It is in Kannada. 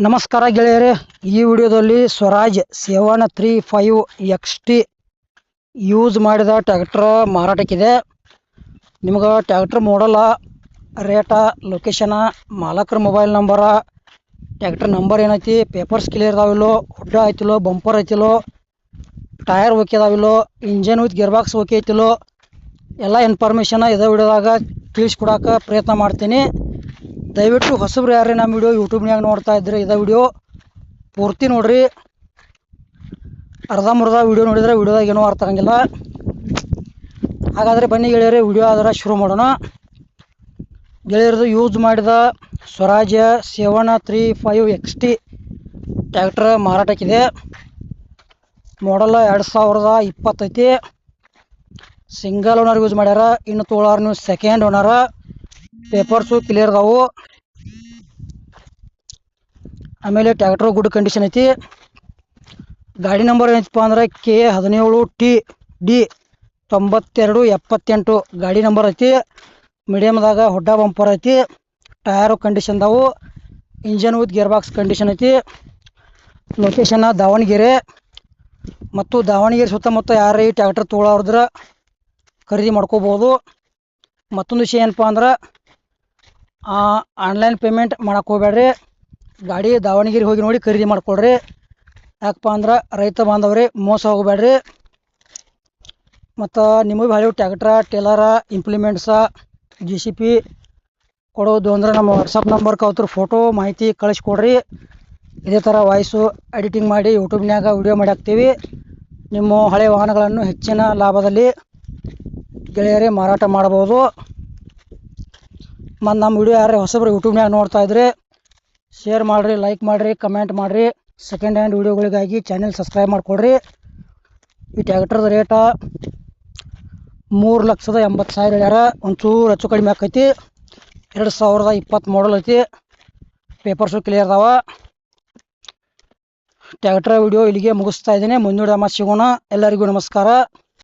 ನಮಸ್ಕಾರ ಗೆಳೆಯರೇ, ಈ ವಿಡಿಯೋದಲ್ಲಿ ಸ್ವರಾಜ್ 735 XT ಯೂಸ್ ಮಾಡಿದ ಟ್ರ್ಯಾಕ್ಟರ್ ಮಾರಾಟಕ್ಕಿದೆ. ನಿಮಗೆ ಟ್ರ್ಯಾಕ್ಟರ್ ಮಾಡಲ, ರೇಟ, ಲೊಕೇಶನ, ಮಾಲಕರ ಮೊಬೈಲ್ ನಂಬರ, ಟ್ರ್ಯಾಕ್ಟರ್ ನಂಬರ್ ಏನೈತಿ, ಪೇಪರ್ಸ್ ಕ್ಲಿಯರ್ ಇದಾವಿಲ್ಲೋ, ಹುಡ್ಡ ಐತಿಲ್ಲೋ, ಬಂಪರ್ ಐತಿಲ್ಲೋ, ಟೈರ್ ಓಕೆ ಇದಾವಿಲ್ಲೋ, engine with gear box okay ಐತಿಲ್ಲೋ, ಎಲ್ಲ ಇನ್ಫಾರ್ಮೇಷನ್ ಇದೇ ವಿಡಿಯೋದಾಗ ತಿಳಿಸ್ಕೊಡೋಕೆ ಪ್ರಯತ್ನ ಮಾಡ್ತೀನಿ. ದಯವಿಟ್ಟು ಹೊಸಬ್ರು ಯಾರೇ ನಮ್ಮ ವಿಡಿಯೋ ಯೂಟ್ಯೂಬ್ನಾಗ ನೋಡ್ತಾ ಇದ್ರೆ ಇದೇ ವಿಡಿಯೋ ಪೂರ್ತಿ ನೋಡ್ರಿ. ಅರ್ಧಂಬರ್ಧ ವಿಡಿಯೋ ನೋಡಿದರೆ ವಿಡಿಯೋದಾಗ ಏನೂ ಅರ್ಥ ಆಗಂಗಿಲ್ಲ. ಹಾಗಾದರೆ ಬನ್ನಿ ಗೆಳೆಯರೇ, ವಿಡಿಯೋ ಆದ್ರೆ ಶುರು ಮಾಡೋಣ. ಗೆಳೆಯರದು ಯೂಸ್ ಮಾಡಿದ ಸ್ವರಾಜ್ 735 XT ಟ್ರ್ಯಾಕ್ಟರ್ ಮಾರಾಟಕ್ಕಿದೆ. ಮಾಡಲ್ 2020 ಐತಿ. ಸಿಂಗಲ್ ಓನರ್ ಯೂಸ್ ಮಾಡ್ಯಾರ. ಇನ್ನು ತೊಗೊಳೋರು ನೀವು ಸೆಕೆಂಡ್ ಓನರ. ಪೇಪರ್ಸು ಕ್ಲಿಯರ್ ಅದಾವು. ಆಮೇಲೆ ಟ್ರ್ಯಾಕ್ಟರ್ ಗುಡ್ ಕಂಡೀಷನ್ ಐತಿ. ಗಾಡಿ ನಂಬರ್ ಏನೈತಪ್ಪ ಅಂದ್ರೆ K17TD 9278 ಗಾಡಿ ನಂಬರ್ ಐತಿ. ಮೀಡಿಯಮ್ದಾಗ ಹೊಡ್ಡ ಬಂಪರ್ ಐತಿ. ಟಯರು ಕಂಡೀಷನ್ದಾವು. Engine with gear box condition ಐತಿ. ಲೊಕೇಶನ್ ದಾವಣಗೆರೆ. ಮತ್ತು ದಾವಣಗೆರೆ ಸುತ್ತಮುತ್ತ ಯಾರು ಈ ಟ್ರ್ಯಾಕ್ಟರ್ ತೊಗೊಳೋದ್ರ ಖರೀದಿ ಮಾಡ್ಕೋಬೋದು. ಮತ್ತೊಂದು ವಿಷಯ ಏನಪ್ಪ ಅಂದ್ರೆ ಆನ್ಲೈನ್ ಪೇಮೆಂಟ್ ಮಾಡಕ್ಕೆ ಹೋಗ್ಬೇಡ್ರಿ. ಗಾಡಿ ದಾವಣಗೆರೆ ಹೋಗಿ ನೋಡಿ ಖರೀದಿ ಮಾಡ್ಕೊಳ್ರಿ. ಯಾಕಪ್ಪ ಅಂದ್ರೆ ರೈತ ಬಾಂಧವ್ರಿ, ಮೋಸ ಹೋಗಬೇಡ್ರಿ. ಮತ್ತು ನಿಮಗೆ ಹಳೆಯ ಟ್ರ್ಯಾಕ್ಟ್ರ, ಟೇಲರ, ಇಂಪ್ಲಿಮೆಂಟ್ಸ, JCB ಕೊಡೋದು ಅಂದ್ರೆ ನಮ್ಮ ವಾಟ್ಸಪ್ ನಂಬರ್ಗೆ ಅವ್ರ ಫೋಟೋ ಮಾಹಿತಿ ಕಳಿಸ್ಕೊಡ್ರಿ. ಇದೇ ಥರ ವಾಯ್ಸು ಎಡಿಟಿಂಗ್ ಮಾಡಿ ಯೂಟ್ಯೂಬ್ನಾಗ ವಿಡಿಯೋ ಮಾಡಿ ಹಾಕ್ತೀವಿ. ನಿಮ್ಮ ಹಳೆಯ ವಾಹನಗಳನ್ನು ಹೆಚ್ಚಿನ ಲಾಭದಲ್ಲಿ ಗೆಳೆಯರೇ ಮಾರಾಟ ಮಾಡ್ಬೋದು. ಮತ್ತು ನಮ್ಮ ವಿಡಿಯೋ ಯಾರೇ ಹೊಸಬ್ರು ಯೂಟ್ಯೂಬ್ನಾಗ ನೋಡ್ತಾ ಇದ್ರೆ ಶೇರ್ ಮಾಡಿರಿ, ಲೈಕ್ ಮಾಡಿರಿ, ಕಮೆಂಟ್ ಮಾಡಿರಿ. ಸೆಕೆಂಡ್ ಹ್ಯಾಂಡ್ ವಿಡಿಯೋಗಳಿಗಾಗಿ ಚಾನೆಲ್ ಸಬ್ಸ್ಕ್ರೈಬ್ ಮಾಡಿಕೊಡ್ರಿ. ಈ ಟ್ರ್ಯಾಕ್ಟರ್ದ ರೇಟ 3,80,000 ಹೇಳ್ಯಾರ. ಒಂಚೂರು ಹೆಚ್ಚು ಕಡಿಮೆ ಆಕೈತಿ. 2020 ಮಾಡಲ್ ಐತಿ. ಪೇಪರ್ಸು ಕ್ಲಿಯರ್ ಅದಾವ. ಟ್ರ್ಯಾಕ್ಟರ್ ವಿಡಿಯೋ ಇಲ್ಲಿಗೆ ಮುಗಿಸ್ತಾ ಇದ್ದೀನಿ. ಮುಂದಿನ ಮತ್ತೆ ಸಿಗೋಣ. ಎಲ್ಲರಿಗೂ ನಮಸ್ಕಾರ.